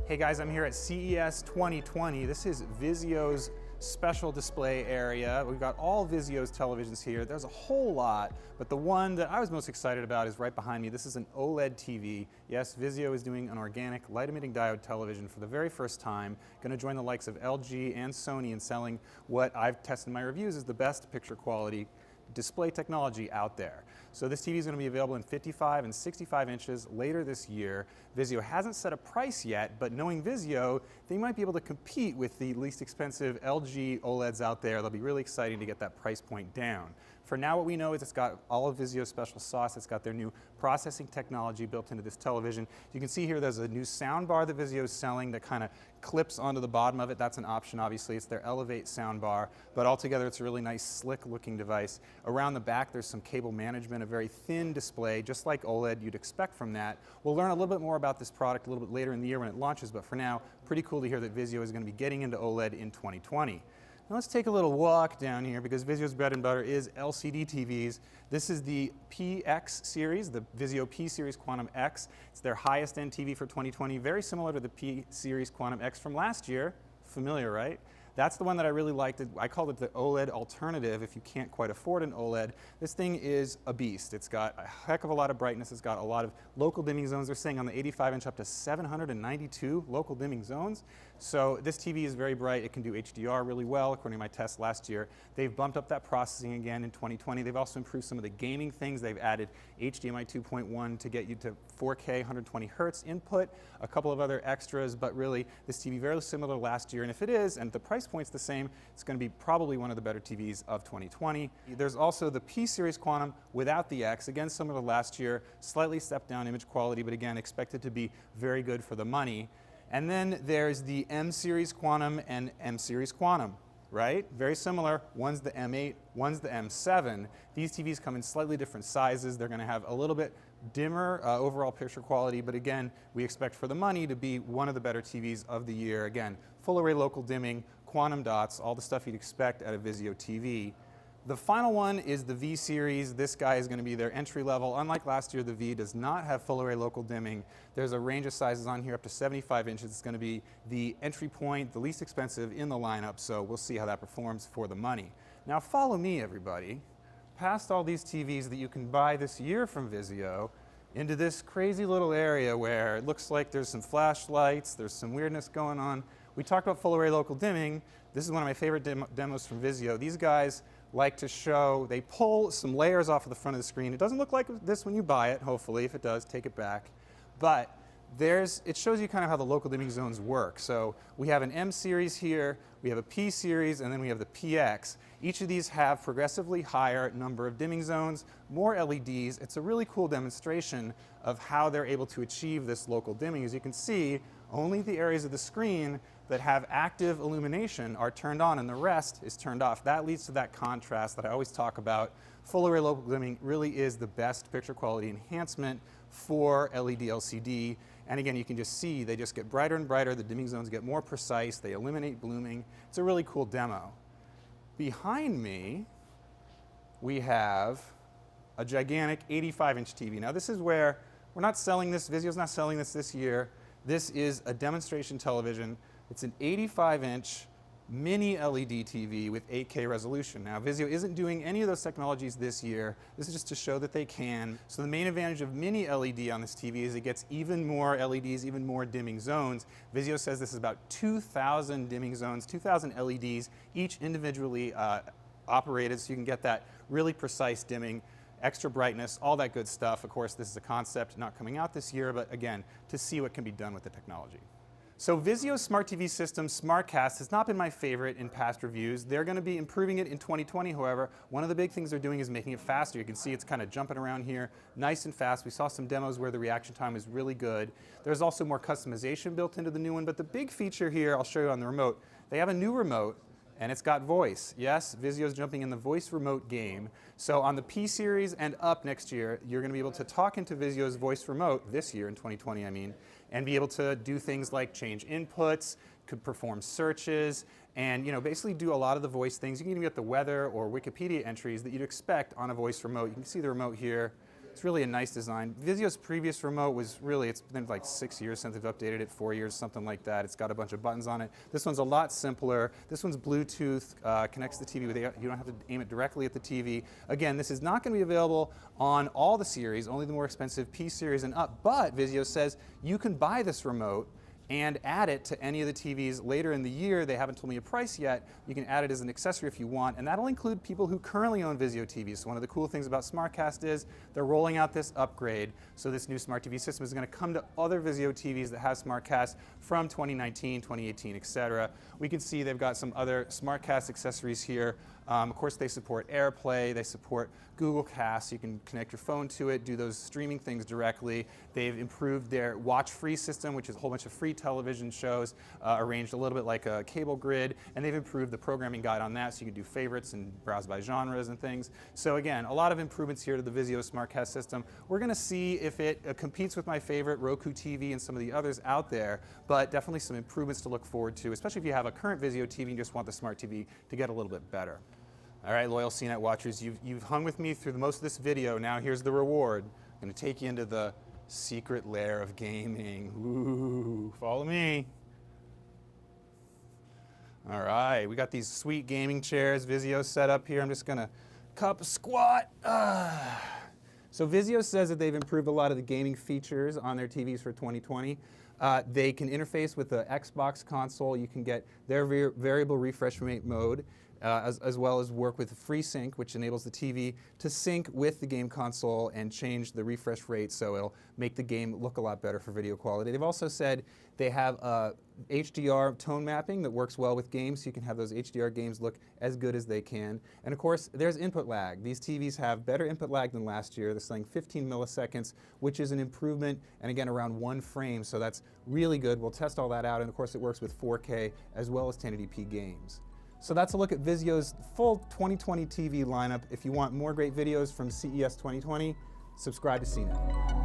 Hey guys, I'm here at CES 2020. This is Vizio's special display area. We've got all Vizio's televisions here. There's a whole lot, but the one that I was most excited about is right behind me. This is an OLED TV. Yes, Vizio is doing an organic light-emitting diode television for the very first time. Going to join the likes of LG and Sony in selling what I've tested in my reviews is the best picture quality display technology out there. So this TV is going to be available in 55 and 65 inches later this year. Vizio hasn't set a price yet, but knowing Vizio, they might be able to compete with the least expensive LG OLEDs out there. They'll be really exciting to get that price point down. For now, what we know is it's got all of Vizio's special sauce. It's got their new processing technology built into this television. You can see here there's a new sound bar that Vizio is selling that kind of clips onto the bottom of it. That's an option, obviously. It's their Elevate sound bar, but altogether it's a really nice, slick-looking device. Around the back, there's some cable management, a very thin display, just like OLED you'd expect from that. We'll learn a little bit more about this product a little bit later in the year when it launches, but for now, pretty cool to hear that Vizio is going to be getting into OLED in 2020. Now let's take a little walk down here because Vizio's bread and butter is LCD TVs. This is the PX series, the Vizio P series Quantum X. It's their highest end TV for 2020, very similar to the P series Quantum X from last year. Familiar, right? That's the one that I really liked. I called it the OLED alternative if you can't quite afford an OLED. This thing is a beast. It's got a heck of a lot of brightness. It's got a lot of local dimming zones. They're saying on the 85-inch up to 792 local dimming zones. So this TV is very bright. It can do HDR really well, according to my test last year. They've bumped up that processing again in 2020. They've also improved some of the gaming things. They've added HDMI 2.1 to get you to 4K 120 hertz input, a couple of other extras, but really this TV very similar to last year. And if it is, and the price point's the same, it's going to be probably one of the better TVs of 2020. There's also the P series Quantum without the X, again similar to last year, slightly stepped down image quality, but again expected to be very good for the money. And then there's the M series Quantum and M series Quantum, right? Very similar. One's the M8, one's the M7. These TVs come in slightly different sizes. They're going to have a little bit dimmer overall picture quality, but again, we expect for the money to be one of the better TVs of the year. Again, full array local dimming, quantum dots, all the stuff you'd expect at a Vizio TV. The final one is the V series. This guy is going to be their entry level. Unlike last year, the V does not have full array local dimming. There's a range of sizes on here up to 75 inches. It's going to be the entry point, the least expensive in the lineup, so we'll see how that performs for the money. Now follow me, everybody, past all these TVs that you can buy this year from Vizio into this crazy little area where it looks like there's some flashlights, there's some weirdness going on. We talked about full array local dimming. This is one of my favorite demos from Vizio. These guys like to show, they pull some layers off of the front of the screen. It doesn't look like this when you buy it, hopefully. If it does, take it back. But it shows you kind of how the local dimming zones work. So we have an M series here, we have a P series, and then we have the PX. Each of these have progressively higher number of dimming zones, more LEDs. It's a really cool demonstration of how they're able to achieve this local dimming. As you can see, only the areas of the screen that have active illumination are turned on and the rest is turned off. That leads to that contrast that I always talk about. Full array local dimming really is the best picture quality enhancement for LED LCD. And again, you can just see they just get brighter and brighter. The dimming zones get more precise. They eliminate blooming. It's a really cool demo. Behind me, we have a gigantic 85-inch TV. Now this is where we're not selling this. Vizio's not selling this year. This is a demonstration television. It's an 85-inch mini LED TV with 8K resolution. Now, Vizio isn't doing any of those technologies this year. This is just to show that they can. So the main advantage of mini LED on this TV is it gets even more LEDs, even more dimming zones. Vizio says this is about 2,000 dimming zones, 2,000 LEDs, each individually operated, so you can get that really precise dimming, extra brightness, all that good stuff. Of course, this is a concept not coming out this year, but again, to see what can be done with the technology. So Vizio's Smart TV system, SmartCast, has not been my favorite in past reviews. They're going to be improving it in 2020, however. One of the big things they're doing is making it faster. You can see it's kind of jumping around here, nice and fast. We saw some demos where the reaction time is really good. There's also more customization built into the new one, but the big feature here, I'll show you on the remote, they have a new remote and it's got voice. Yes, Vizio's jumping in the voice remote game. So on the P series and up next year, you're going to be able to talk into Vizio's voice remote, this year in 2020 I mean, and be able to do things like change inputs, could perform searches, and basically do a lot of the voice things. You can even get the weather or Wikipedia entries that you'd expect on a voice remote. You can see the remote here. It's really a nice design. Vizio's previous remote was really, it's been like 6 years since they've updated it, 4 years, something like that. It's got a bunch of buttons on it. This one's a lot simpler. This one's Bluetooth, connects to the TV. You don't have to aim it directly at the TV. Again, this is not going to be available on all the series, only the more expensive P series and up, but Vizio says you can buy this remote and add it to any of the TVs later in the year. They haven't told me a price yet. You can add it as an accessory if you want, and that'll include people who currently own Vizio TVs. So one of the cool things about SmartCast is they're rolling out this upgrade. So this new Smart TV system is going to come to other Vizio TVs that have SmartCast from 2019, 2018, etc. We can see they've got some other SmartCast accessories here. Of course, they support AirPlay, they support Google Cast, so you can connect your phone to it, do those streaming things directly. They've improved their Watch Free system, which is a whole bunch of free television shows arranged a little bit like a cable grid, and they've improved the programming guide on that, so you can do favorites and browse by genres and things. So again, a lot of improvements here to the Vizio SmartCast system. We're going to see if it competes with my favorite Roku TV and some of the others out there, but definitely some improvements to look forward to, especially if you have a current Vizio TV and just want the Smart TV to get a little bit better. All right, loyal CNET watchers, you've hung with me through most of this video. Now here's the reward. I'm going to take you into the secret lair of gaming. Ooh, follow me. All right, we got these sweet gaming chairs Vizio set up here. I'm just going to squat. So Vizio says that they've improved a lot of the gaming features on their TVs for 2020. They can interface with the Xbox console. You can get their variable refresh rate mode. As well as work with FreeSync, which enables the TV to sync with the game console and change the refresh rate so it'll make the game look a lot better for video quality. They've also said they have HDR tone mapping that works well with games, so you can have those HDR games look as good as they can. And of course, there's input lag. These TVs have better input lag than last year. They're saying 15 milliseconds, which is an improvement, and again, around 1 frame, so that's really good. We'll test all that out, and of course, it works with 4K as well as 1080p games. So that's a look at Vizio's full 2020 TV lineup. If you want more great videos from CES 2020, subscribe to CNET.